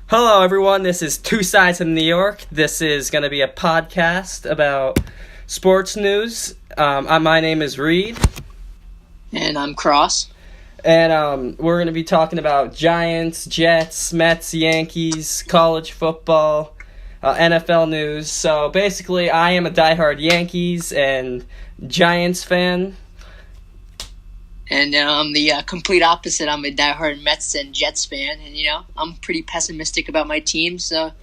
Hello, everyone. This is Two Sides of New York. This is going to be a podcast about sports news. My name is Reed. And I'm Cross. And we're going to be talking about Giants, Jets, Mets, Yankees, college football, NFL news. So basically, I am a diehard Yankees and Giants fan. And I'm the complete opposite. I'm a diehard Mets and Jets fan. And, I'm pretty pessimistic about my team. So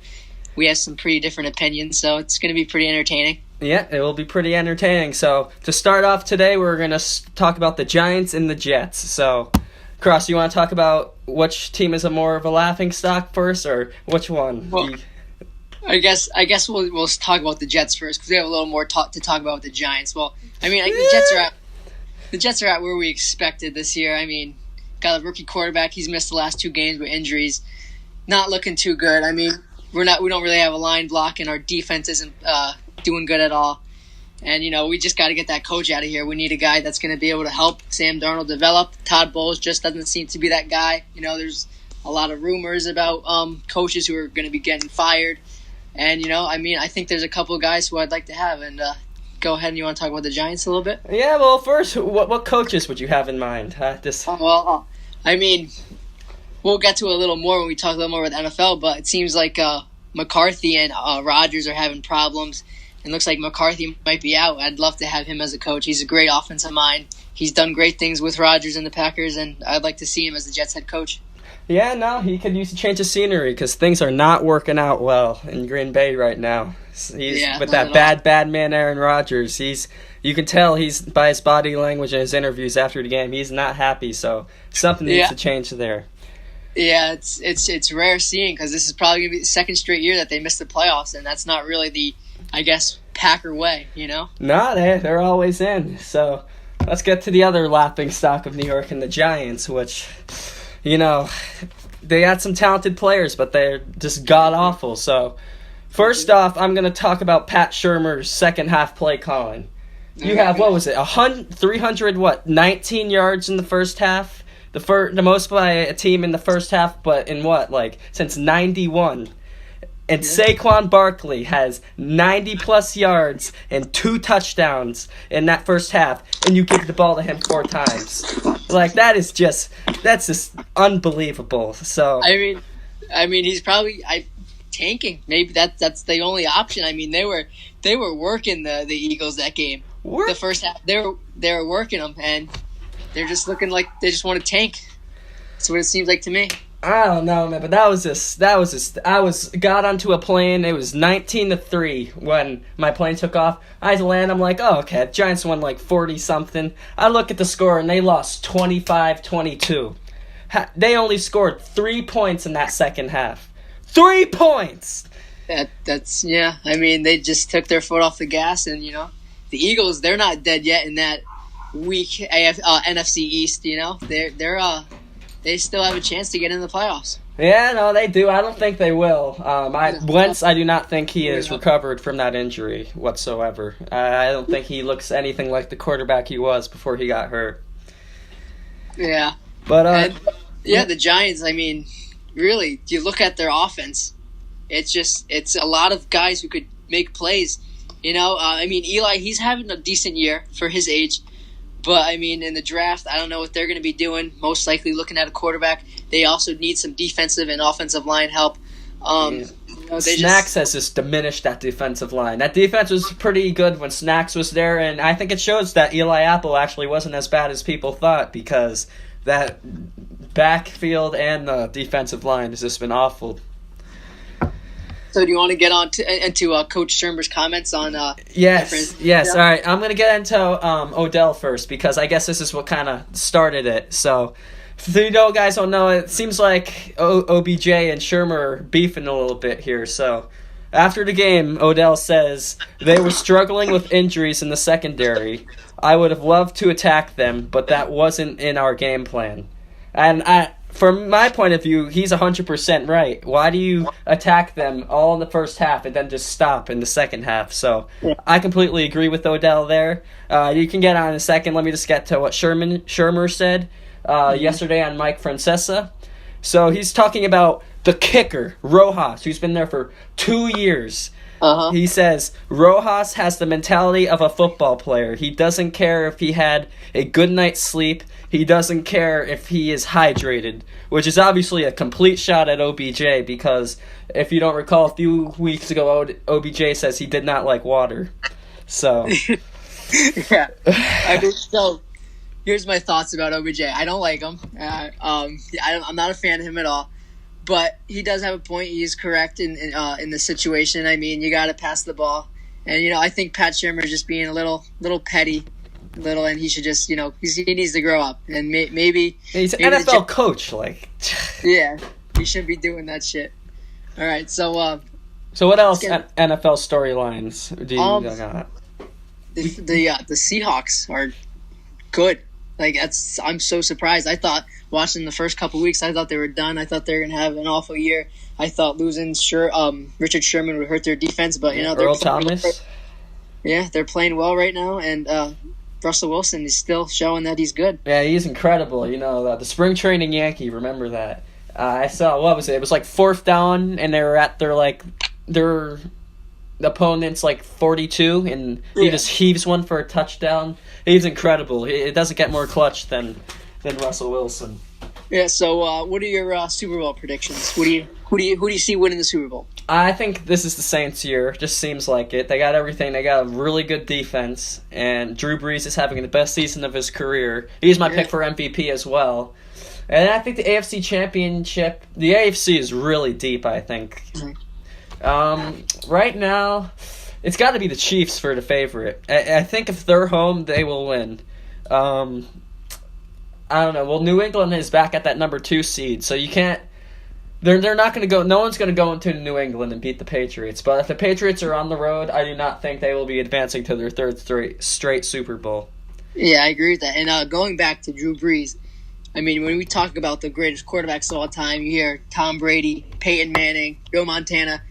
we have some pretty different opinions. So it's going to be pretty entertaining. Yeah, it will be pretty entertaining. So to start off today, we're going to talk about the Giants and the Jets. So, Cross, you want to talk about which team is more of a laughingstock first, or which one? Well, I guess we'll talk about the Jets first because we have a little more to talk about with the Giants. Well, the Jets are at where we expected this year. I mean, got a rookie quarterback. He's missed the last 2 games with injuries. Not looking too good. I mean, we don't really have a line block, and our defense isn't doing good at all. And, we just got to get that coach out of here. We need a guy that's going to be able to help Sam Darnold develop. Todd Bowles just doesn't seem to be that guy. There's a lot of rumors about coaches who are going to be getting fired. And, I think there's a couple of guys who I'd like to have. And go ahead, and you want to talk about the Giants a little bit? Yeah, well, first, what coaches would you have in mind? We'll get to it a little more when we talk a little more with NFL, but it seems like McCarthy and Rodgers are having problems. It looks like McCarthy might be out. I'd love to have him as a coach. He's a great offensive mind. He's done great things with Rodgers and the Packers, and I'd like to see him as the Jets head coach. Yeah, no, he could use a change of scenery because things are not working out with Green Bay right now. With that bad man Aaron Rodgers. You can tell he's by his body language and his interviews after the game. He's not happy, so something needs to change there. Yeah, it's rare seeing because this is probably going to be the second straight year that they missed the playoffs, and that's not really the, I guess, Packer way, No, they're always in. So let's get to the other laughingstock of New York and the Giants, which, they got some talented players, but they're just god-awful. So first off, I'm going to talk about Pat Shurmur's second half play calling. You have, 19 yards in the first half? The most by a team in the first half, but in since 91. And Saquon Barkley has 90-plus yards and 2 touchdowns in that first half, and you give the ball to him 4 times. That's just unbelievable. So I mean, he's probably tanking. Maybe that's the only option. I mean, they were working the Eagles that game. The first half, they were working them, and they're just looking like they just want to tank. That's what it seems like to me. I don't know, man, but that was just got onto a plane. It was 19-3 when my plane took off. I land, I'm like, oh, okay, Giants won 40-something. I look at the score, and they lost 25-22. They only scored 3 points in that second half. 3 points! That's I mean, they just took their foot off the gas, and, the Eagles, they're not dead yet in that weak NFC East, they still have a chance to get in the playoffs. Yeah, no, they do. I don't think they will. Wentz, I do not think he is recovered from that injury whatsoever. I don't think he looks anything like the quarterback he was before he got hurt. Yeah. But the Giants, I mean, really, you look at their offense, it's a lot of guys who could make plays. I mean, Eli, he's having a decent year for his age. But, I mean, in the draft, I don't know what they're going to be doing. Most likely looking at a quarterback. They also need some defensive and offensive line help. Snacks has just diminished that defensive line. That defense was pretty good when Snacks was there, and I think it shows that Eli Apple actually wasn't as bad as people thought because that backfield and the defensive line has just been awful. So do you want to get into Coach Shurmur's comments on Yes. All right. I'm going to get into Odell first because I guess this is what kind of started it. So, if you guys don't know, it seems like OBJ and Shurmur are beefing a little bit here. So, after the game, Odell says, they were struggling with injuries in the secondary. I would have loved to attack them, but that wasn't in our game plan. And from my point of view, he's 100% right. Why do you attack them all in the first half and then just stop in the second half? So I completely agree with Odell there. You can get on in a second. Let me just get to what Shurmur said yesterday on Mike Francesa. So he's talking about the kicker, Rojas, who's been there for 2 years. Uh-huh. He says, Rojas has the mentality of a football player. He doesn't care if he had a good night's sleep. He doesn't care if he is hydrated, which is obviously a complete shot at OBJ because if you don't recall, a few weeks ago, OBJ says he did not like water. So, yeah. So here's my thoughts about OBJ. I don't like him. I'm not a fan of him at all. But he does have a point. He is correct in the situation. I mean, you got to pass the ball, and I think Pat Shurmur is just being a little petty, and he should just he needs to grow up and maybe he's an NFL coach, like. Yeah, he shouldn't be doing that shit. All right, so what else? NFL storylines do you got? The Seahawks are good. Like I'm so surprised. I thought watching the first couple weeks, I thought they were done. I thought they were gonna have an awful year. I thought losing Richard Sherman would hurt their defense, but Earl Thomas. Yeah, they're playing well right now, and Russell Wilson is still showing that he's good. Yeah, he's incredible. The spring training Yankee. Remember that? I saw what was it? It was like 4th down, and they were at their opponent's 42, and he just heaves one for a touchdown. He's incredible. It doesn't get more clutch than Russell Wilson. Yeah. So, what are your Super Bowl predictions? Who do you see winning the Super Bowl? I think this is the Saints' year. Just seems like it. They got everything. They got a really good defense, and Drew Brees is having the best season of his career. He's my pick for MVP as well. And I think the AFC Championship. The AFC is really deep. I think. Right now, it's got to be the Chiefs for the favorite. I think if they're home, they will win. I don't know. Well, New England is back at that number 2 seed, so you can't. They're not going to go. No one's going to go into New England and beat the Patriots. But if the Patriots are on the road, I do not think they will be advancing to their 3rd straight Super Bowl. Yeah, I agree with that. And going back to Drew Brees, I mean, when we talk about the greatest quarterbacks of all time, you hear Tom Brady, Peyton Manning, Joe Montana.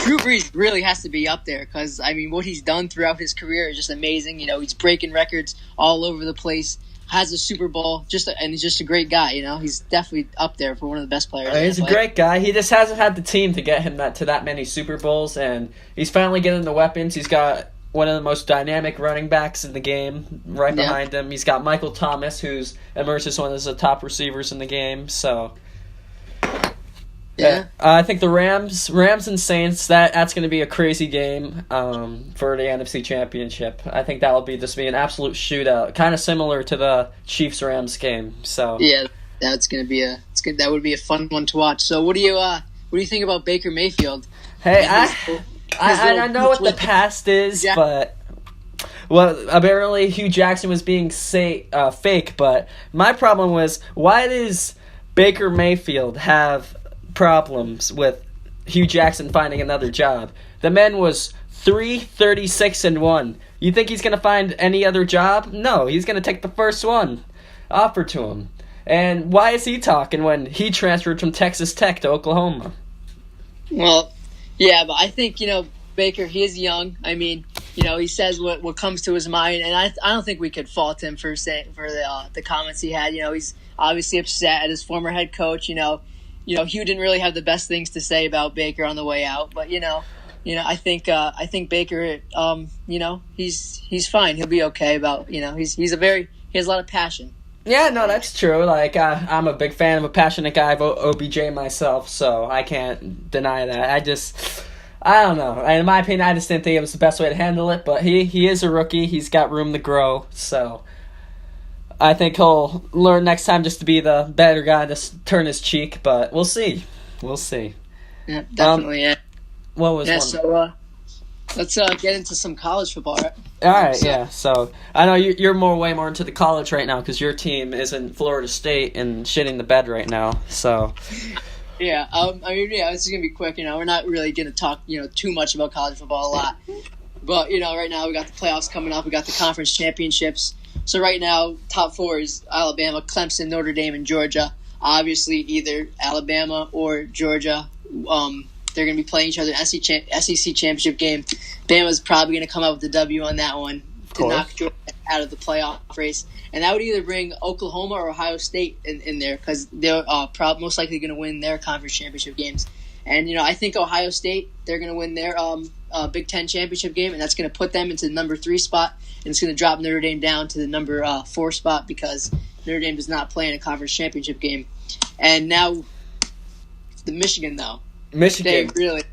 Drew Brees really has to be up there because, I mean, what he's done throughout his career is just amazing. He's breaking records all over the place, has a Super Bowl, and he's just a great guy. He's definitely up there for one of the best players. He's a great guy. He just hasn't had the team to get him to that many Super Bowls, and he's finally getting the weapons. He's got one of the most dynamic running backs in the game right behind him. He's got Michael Thomas, who's emerged as one of the top receivers in the game. So, I think the Rams and Saints, that's going to be a crazy game for the NFC Championship. I think that will be an absolute shootout, kind of similar to the Chiefs-Rams game. So yeah, that's going to be that would be a fun one to watch. So what do you think about Baker Mayfield? Hey, I know what the past is, but apparently Hugh Jackson was being fake. But my problem was, why does Baker Mayfield have problems with Hugh Jackson finding another job? The man was 3-36-1. You think he's gonna find any other job? No, he's gonna take the first one offered to him. And why is he talking when he transferred from Texas Tech to Oklahoma? Well, yeah, but I think, Baker, he is young. I mean, he says what comes to his mind, and I don't think we could fault him for the comments he had. He's obviously upset at his former head coach. Hugh didn't really have the best things to say about Baker on the way out, but I think Baker, he's fine. He'll be okay he has a lot of passion. Yeah, no, that's true. Like, I'm a big fan of a passionate guy of OBJ myself, so I can't deny that. I don't know. In my opinion, I just didn't think it was the best way to handle it, but he is a rookie. He's got room to grow, so I think he'll learn next time just to be the better guy, to turn his cheek, but we'll see. We'll see. Yeah, definitely, yeah. What was one? So, let's get into some college football. Right? All right, yeah. So I know you're way more into the college right now because your team is in Florida State and shitting the bed right now. So yeah, this is gonna be quick. We're not really gonna talk too much about college football a lot, but right now we got the playoffs coming up. We got the conference championships. So right now, top 4 is Alabama, Clemson, Notre Dame, and Georgia. Obviously, either Alabama or Georgia. They're going to be playing each other in SEC championship game. Bama's probably going to come out with the W on that one to knock Georgia out of the playoff race, and that would either bring Oklahoma or Ohio State in there because they're most likely going to win their conference championship games. And I think Ohio State, they're going to win their Big Ten championship game, and that's going to put them into the number 3 spot, and it's going to drop Notre Dame down to the number 4 spot because Notre Dame does not play in a conference championship game. And now the Michigan, though. Michigan. They really,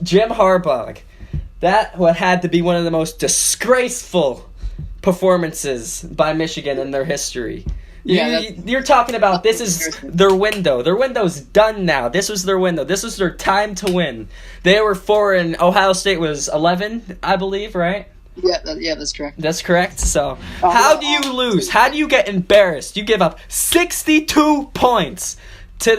Jim Harbaugh. That had to be one of the most disgraceful performances by Michigan in their history. Yeah, you're talking about this is their window. Their window's done now. This was their window. This was their time to win. They were 4 and Ohio State was 11, I believe, right? Yeah, that's correct. That's correct. So, how do you lose? How do you get embarrassed? You give up 62 points to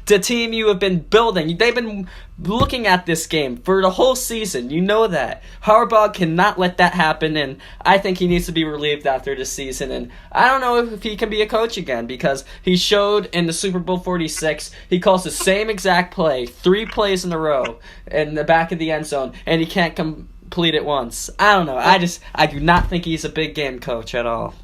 the team you have been building. They've been looking at this game for the whole season. You know that. Harbaugh cannot let that happen, and I think he needs to be relieved after this season. And I don't know if he can be a coach again because he showed in the Super Bowl 46, he calls the same exact play, 3 plays in a row in the back of the end zone, and he can't complete it once. I don't know. I do not think he's a big game coach at all.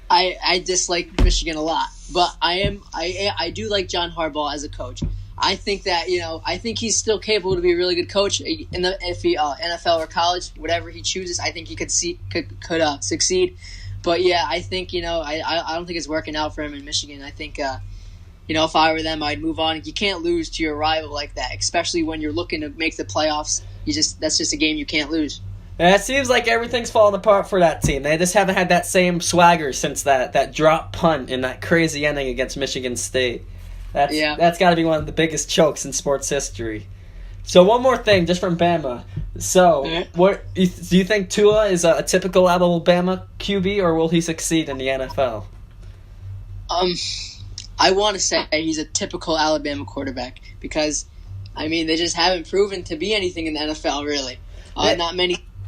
I dislike Michigan a lot, but I do like John Harbaugh as a coach. I think that I think he's still capable to be a really good coach if he NFL or college, whatever he chooses. I think he could succeed. But yeah, I think I don't think it's working out for him in Michigan. I think if I were them, I'd move on. You can't lose to your rival like that, especially when you're looking to make the playoffs. That's just a game you can't lose. And it seems like everything's falling apart for that team. They just haven't had that same swagger since that drop punt in that crazy ending against Michigan State. That's got to be one of the biggest chokes in sports history. So one more thing, just from Bama. So, what do you think Tua is a typical Alabama QB, or will he succeed in the NFL? I want to say he's a typical Alabama quarterback because, they just haven't proven to be anything in the NFL really.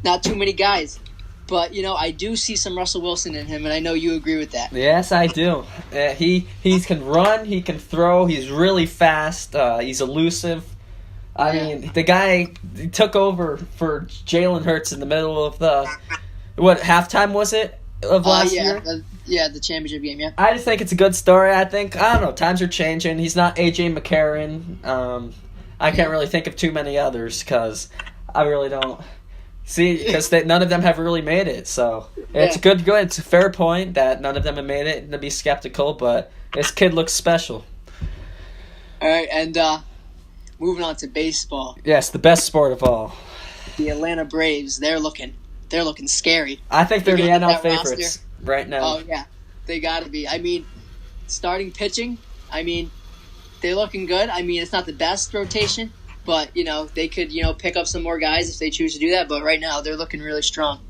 Not too many guys. But, I do see some Russell Wilson in him, and I know you agree with that. Yes, I do. He can run, he can throw, he's really fast, he's elusive. The guy took over for Jalen Hurts in the middle of halftime was it, of last year? The championship game, yeah. I just think it's a good story, I don't know, times are changing. He's not A.J. McCarron. I can't really think of too many others, because I really don't... See, because none of them have really made it, so it's good. It's a fair point that none of them have made it, and to be skeptical, but this kid looks special. All right, and moving on to baseball. Yes, the best sport of all. The Atlanta Braves, they're looking scary. I think they're the NL favorites right now. Oh, yeah, they got to be. Starting pitching, they're looking good. It's not the best rotation. But, they could, pick up some more guys if they choose to do that. But right now, they're looking really strong.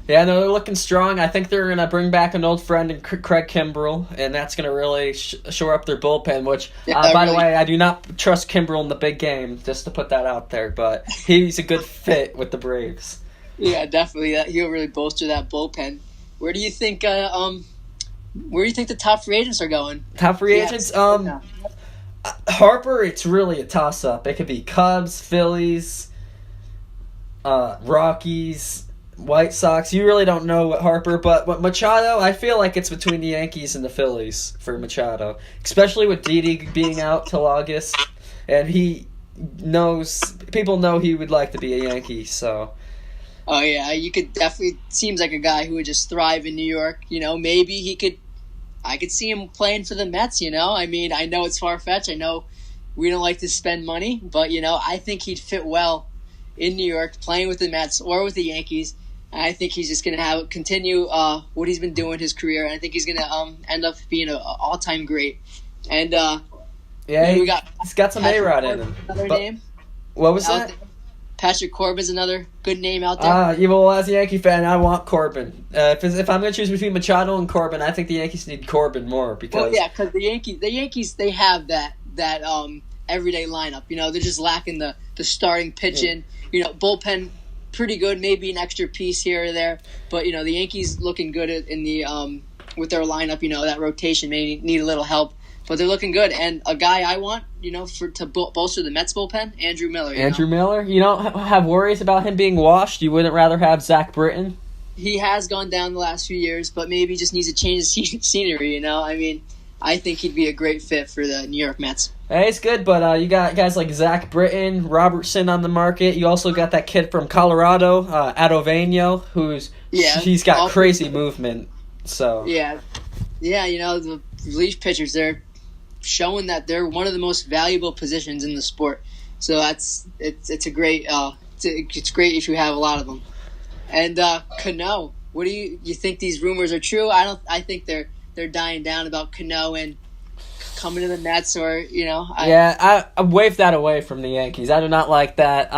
Yeah, no, they're looking strong. I think they're going to bring back an old friend in Craig Kimbrell, and that's going to really shore up their bullpen, which, by the way, I do not trust Kimbrell in the big game, just to put that out there. But he's a good fit with the Braves. Yeah, definitely. He'll really bolster that bullpen. Where do you think the top free agents are going? Top free agents? Harper, it's really a toss-up. It could be Cubs, Phillies, Rockies, White Sox. You really don't know what Harper, but Machado, I feel like it's between the Yankees and the Phillies for Machado, especially with Didi being out till August, and people know he would like to be a Yankee, so... Oh, yeah, you could definitely... Seems like a guy who would just thrive in New York. Maybe he could... I could see him playing for the Mets, I know it's far-fetched. I know we don't like to spend money, but, I think he'd fit well in New York playing with the Mets or with the Yankees. And I think he's just going to continue what he's been doing his career, and I think he's going to end up being an all-time great. And, he's got some A-Rod in him. Another name? What was that? Patrick Corbin's another good name out there. As a Yankee fan, I want Corbin. If I'm going to choose between Machado and Corbin, I think the Yankees need Corbin more because. Well, yeah, because the Yankees they have that everyday lineup. They're just lacking the starting pitching. Bullpen pretty good, maybe an extra piece here or there. But the Yankees looking good in the with their lineup. That rotation may need a little help. But they're looking good, and a guy I want, to bolster the Mets bullpen, Andrew Miller. Andrew Miller? You don't have worries about him being washed? You wouldn't rather have Zach Britton? he has gone down the last few years, but maybe just needs to change the scenery. You know, I mean, I think he'd be a great fit for the New York Mets. Hey, it's good, but you got guys like Zach Britton, Robertson on the market. You also got that kid from Colorado, Adoveno, he's got crazy movement. So yeah, you know, the relief pitchers, they're showing that they're one of the most valuable positions in the sport. So it's a great it's great if you have a lot of them. And Cano, what do you think these rumors are true? I think they're dying down about Cano and coming to the Mets, or I waved that away from the Yankees. I do not like that.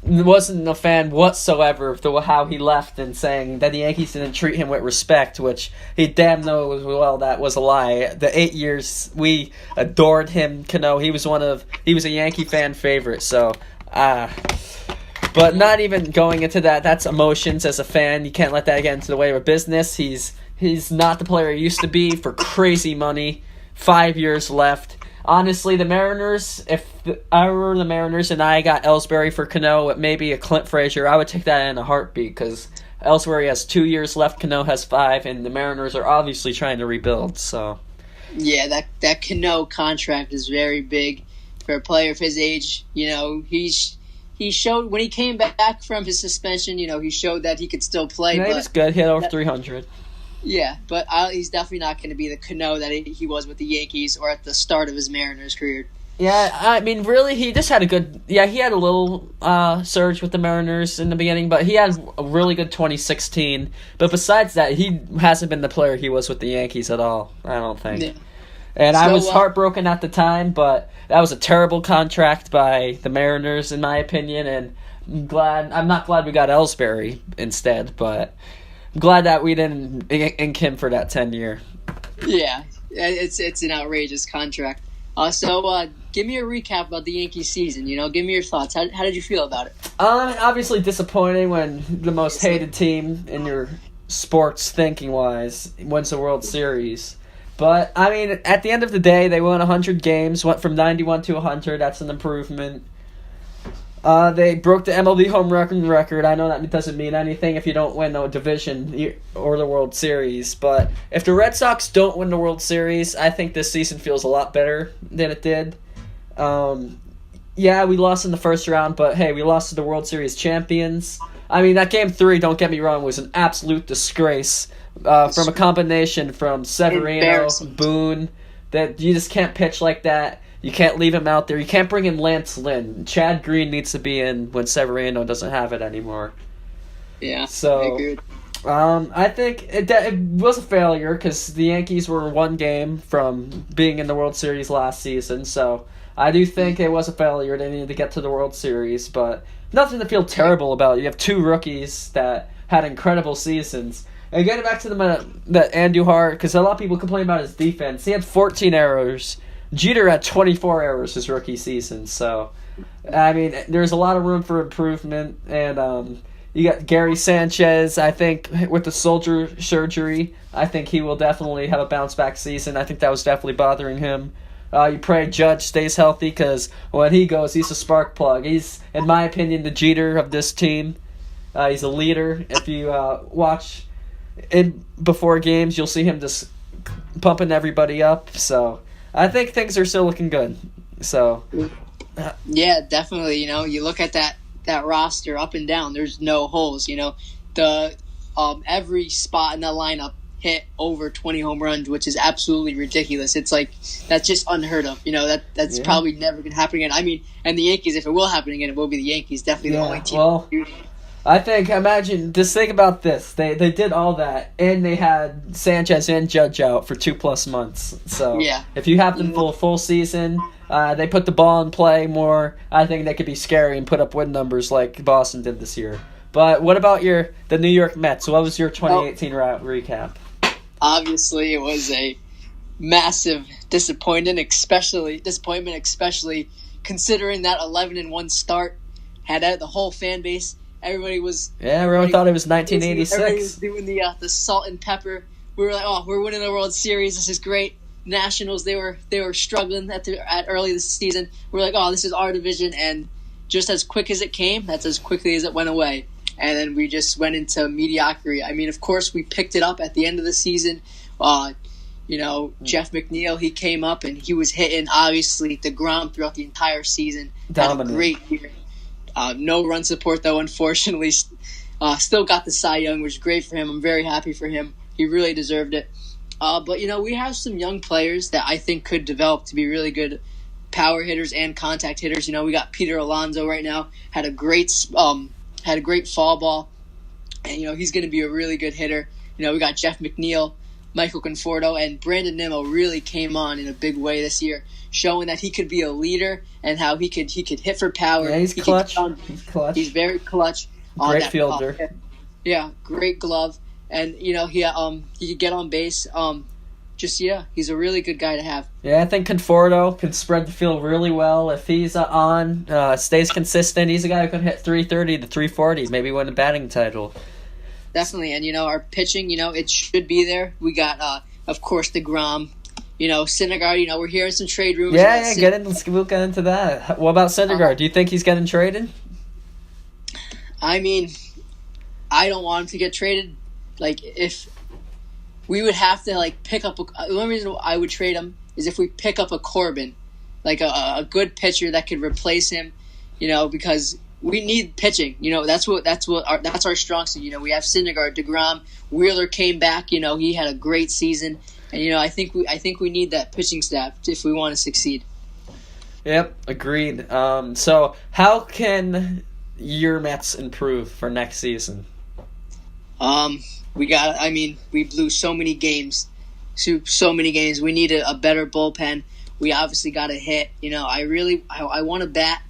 Wasn't a fan whatsoever of how he left and saying that the Yankees didn't treat him with respect, which he damn knows well that was a lie. The 8 years we adored him, Cano. He was a Yankee fan favorite. So, but not even going into that. That's emotions as a fan. You can't let that get into the way of a business. He's not the player he used to be for crazy money. 5 years left. Honestly, the Mariners, if I were the Mariners and I got Ellsbury for Cano with maybe a Clint Frazier, I would take that in a heartbeat because Ellsbury has 2 years left, Cano has 5, and the Mariners are obviously trying to rebuild. So, yeah, that Cano contract is very big for a player of his age. You know, he showed when he came back from his suspension. You know, he showed that he could still play. Yeah, he was good. He hit over 300. Yeah, but he's definitely not going to be the Cano that he was with the Yankees or at the start of his Mariners career. Yeah, I mean, really, he just had he had a little surge with the Mariners in the beginning, but he had a really good 2016. But besides that, he hasn't been the player he was with the Yankees at all, I don't think. Yeah. And I was heartbroken at the time, but that was a terrible contract by the Mariners, in my opinion, and I'm not glad we got Ellsbury instead, but I'm glad that we didn't ink him for that 10-year. Yeah, it's an outrageous contract. So give me a recap about the Yankees season. You know, give me your thoughts. How did you feel about it? Obviously disappointing when the most hated team in your sports thinking-wise wins the World Series. But, I mean, at the end of the day, they won 100 games, went from 91 to 100. That's an improvement. They broke the MLB home run record. I know that doesn't mean anything if you don't win the division or the World Series. But if the Red Sox don't win the World Series, I think this season feels a lot better than it did. Yeah, we lost in the first round, but hey, we lost to the World Series champions. I mean, that Game 3, don't get me wrong, was an absolute disgrace. From a combination from Severino, Boone, that you just can't pitch like that. You can't leave him out there. You can't bring in Lance Lynn. Chad Green needs to be in when Severino doesn't have it anymore. Yeah, so I agree. I think it was a failure because the Yankees were one game from being in the World Series last season. So I do think it was a failure. They needed to get to the World Series, but nothing to feel terrible about. You have two rookies that had incredible seasons. And getting back to the Andujar, because a lot of people complain about his defense. He had 14 errors. Jeter had 24 errors his rookie season. So, I mean, there's a lot of room for improvement. And you got Gary Sanchez, I think, with the shoulder surgery. I think he will definitely have a bounce-back season. I think that was definitely bothering him. You pray Judge stays healthy because when he goes, he's a spark plug. He's, in my opinion, the Jeter of this team. He's a leader. If you watch before games, you'll see him just pumping everybody up. So I think things are still looking good. So yeah, definitely. You know, you look at that roster up and down. There's no holes. You know, the every spot in the lineup hit over 20 home runs, which is absolutely ridiculous. It's like that's just unheard of. You know, that's probably never gonna happen again. I mean, and the Yankees, if it will happen again, it will be the Yankees. Definitely the only team. Well, I think, just think about this. They did all that, and they had Sanchez and Judge out for 2+ months. So if you have them for a full season, they put the ball in play more, I think they could be scary and put up win numbers like Boston did this year. But what about the New York Mets? What was your 2018 recap? Obviously, it was a massive disappointment, especially considering that 11-1 start had the whole fan base. Everyone thought it was 1986. Everybody was doing the salt and pepper. We were like, oh, we're winning the World Series. This is great. Nationals, they were struggling at early this season. We're like, oh, this is our division, and just as quick as it came, that's as quickly as it went away. and then we just went into mediocrity. I mean, of course, we picked it up at the end of the season. Jeff McNeil, he came up and he was hitting, obviously, DeGrom throughout the entire season. Dominant. Had a great year. No run support, though, unfortunately. Still got the Cy Young, which is great for him. I'm very happy for him. He really deserved it. But, we have some young players that I think could develop to be really good power hitters and contact hitters. We got Peter Alonso right now. Had a great fall ball. And, he's going to be a really good hitter. We got Jeff McNeil, Michael Conforto, and Brandon Nimmo really came on in a big way this year, showing that he could be a leader and how he could hit for power. Yeah, he's clutch. He's very clutch. Great fielder. Yeah, great glove. And, he could get on base. He's a really good guy to have. Yeah, I think Conforto can spread the field really well. If he's stays consistent, he's a guy who can hit 330 to 340, maybe win a batting title. Definitely, and our pitching, it should be there. We got, of course, DeGrom, Syndergaard. We're hearing some trade rumors. We'll get into that. What about Syndergaard? Do you think he's getting traded? I mean, I don't want him to get traded. If we would have to pick up the only reason I would trade him is if we pick up a Corbin, a good pitcher that could replace him, because we need pitching. That's our strong suit. We have Syndergaard, DeGrom, Wheeler came back. He had a great season, and I think we need that pitching staff if we want to succeed. Yep, agreed. So how can your Mets improve for next season? We blew so many games. We need a better bullpen. We obviously got to hit. I want to bat.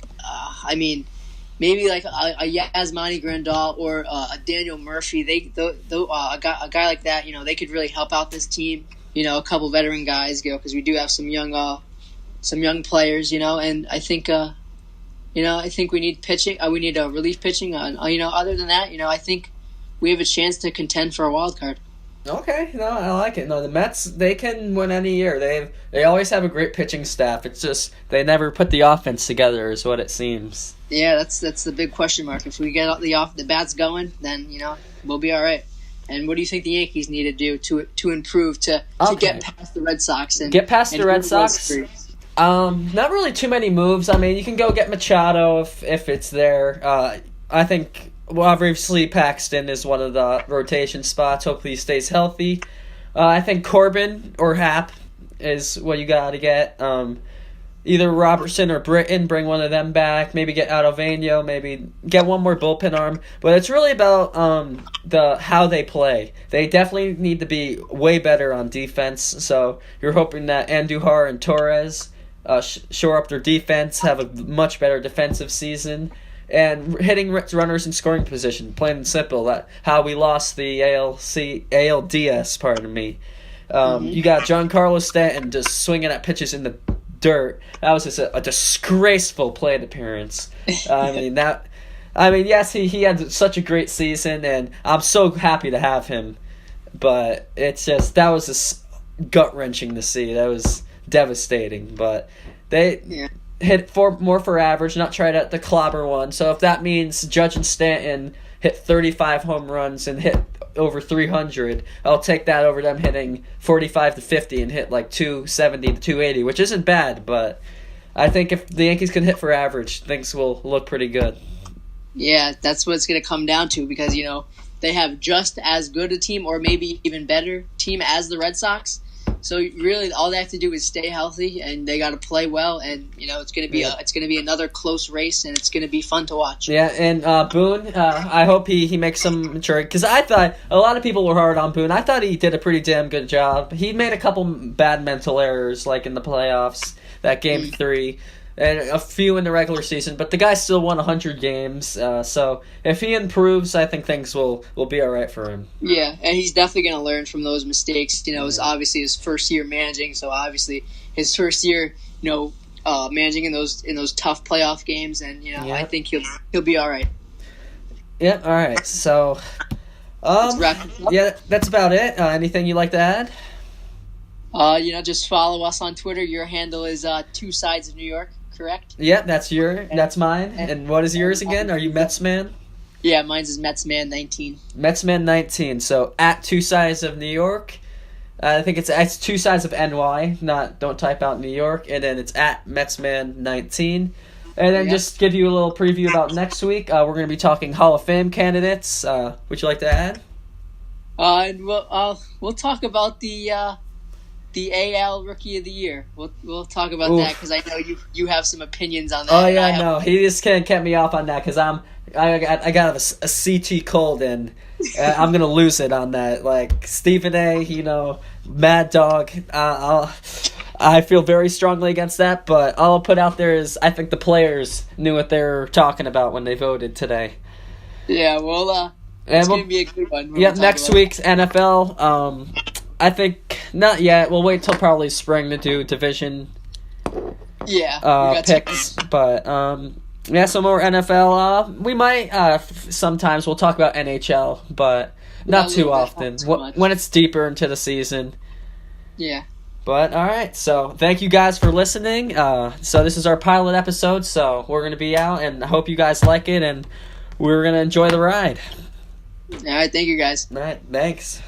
Maybe a Yasmani Grandal or a Daniel Murphy. A guy like that, they could really help out this team. A couple veteran guys, because we do have some young players. And I think, I think we need pitching. We need relief pitching. Other than that, I think we have a chance to contend for a wild card. Okay, no, I like it. No, the Mets, they can win any year. They always have a great pitching staff. It's just they never put the offense together, is what it seems. Yeah, that's the big question mark. If we get the bats going, then we'll be all right. And what do you think the Yankees need to do to improve to get past the Red Sox and get past the Red Sox? Not really too many moves. I mean, you can go get Machado if it's there. I think. Well, obviously Paxton is one of the rotation spots. Hopefully he stays healthy. I think Corbin or Happ is what you got to get. Either Robertson or Britton, bring one of them back. Maybe get Adoveno. Maybe get one more bullpen arm. But it's really about how they play. They definitely need to be way better on defense. So you're hoping that Andujar and Torres shore up their defense, have a much better defensive season. And hitting runners in scoring position, plain and simple. That how we lost the ALDS. Pardon me. You got Giancarlo Stanton just swinging at pitches in the dirt. That was just a disgraceful plate appearance. Yes, he had such a great season, and I'm so happy to have him. But it's just that was just gut wrenching to see. That was devastating. But they. Hit more for average, not try to the clobber one. So if that means Judge and Stanton hit 35 home runs and hit over 300, I'll take that over them hitting 45 to 50 and hit 270 to 280, which isn't bad. But I think if the Yankees can hit for average, things will look pretty good. Yeah, that's what it's going to come down to because, they have just as good a team or maybe even better team as the Red Sox. So really, all they have to do is stay healthy, and they got to play well. And it's going to be another close race, and it's going to be fun to watch. Yeah, and Boone, I hope he makes some maturity because I thought a lot of people were hard on Boone. I thought he did a pretty damn good job. He made a couple bad mental errors, like in the playoffs, that game 3. And a few in the regular season, but the guy still won 100 games. So if he improves, I think things will be all right for him. Yeah, and he's definitely going to learn from those mistakes. It was obviously his first year managing, so obviously his first year, managing in those tough playoff games, and I think he'll be all right. Yeah, all right. So, let's wrap this up. Yeah, that's about it. Anything you'd like to add? Just follow us on Twitter. Your handle is Two Sides of New York. Correct? Yeah, that's mine. And what is yours again? Are you Mets man? Yeah, mine's is Metsman19. Metsman19. So at Two Sides of New York. I think it's Two Sides of NY. Don't type out New York. And then it's at Metsman19. And then just give you a little preview about next week. We're going to be talking Hall of Fame candidates. Would you like to add? And we'll talk about the AL Rookie of the Year. We'll talk about that because I know you have some opinions on that. Oh yeah, no, he just can't get me off on that because I got a CT cold and I'm gonna lose it on that. Like Stephen A, Mad Dog. I feel very strongly against that, but all I'll put out there is I think the players knew what they were talking about when they voted today. Yeah, well, it's gonna be a good one. Yeah, next week's NFL. I think not yet. We'll wait till probably spring to do division. Picks, but some more NFL. We might sometimes we'll talk about NHL, but not too often. When it's deeper into the season. Yeah. But all right, so thank you guys for listening. So this is our pilot episode. So we're gonna be out, and I hope you guys like it, and we're gonna enjoy the ride. All right, thank you guys. All right, thanks.